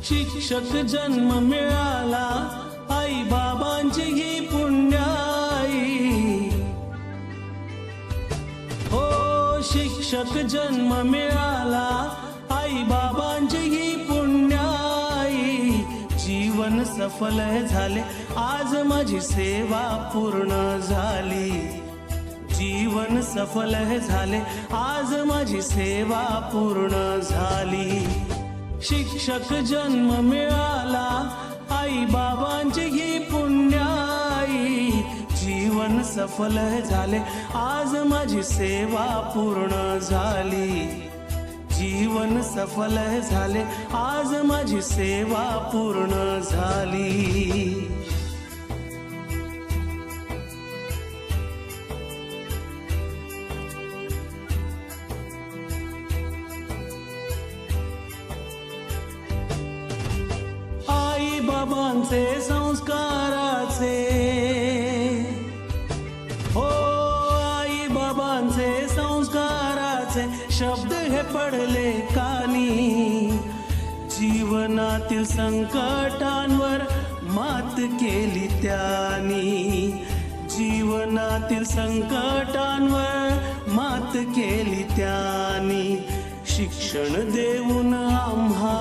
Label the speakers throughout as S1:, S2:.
S1: शिक्षक जन्म मिळाला आई बाबांची ही पुण्याई, हो शिक्षक जन्म मिळाला आई बाबांची ही पुण्याई, जीवन सफल झाले आज माझी सेवा पूर्ण झाली, जीवन सफल झाले आज माझी सेवा पूर्ण झाली। शिक्षक जन्म मिळाला आई बाबांची ही पुण्याई, जीवन सफल झाले आज माझी सेवा पूर्ण झाली, जीवन सफल झाले आज माझी सेवा पूर्ण झाली। बाबांचे संस्काराचे, हो आई बाबांचे संस्काराचे शब्द हे पडले कानी, जीवनातील संकटांवर मात केली त्यांनी, जीवनातील संकटांवर मात केली त्यांनी, शिक्षण देऊन आम्हा,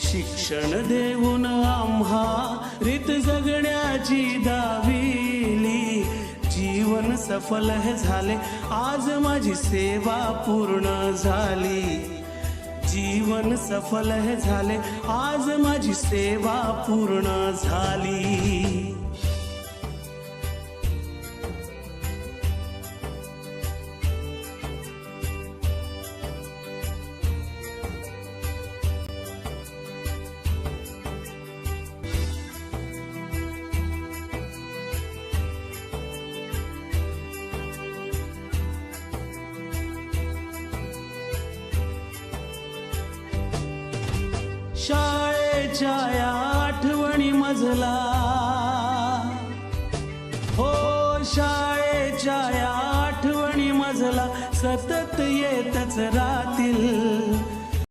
S1: शिक्षण देऊन आम्हा रीत जगण्याची दाविली, जीवन सफल झाले आज माझी सेवा पूर्ण झाली, जीवन सफल झाले आज माझी सेवा पूर्ण झाली। शाळेच्या या आठवणी मजला, हो शाळेच्या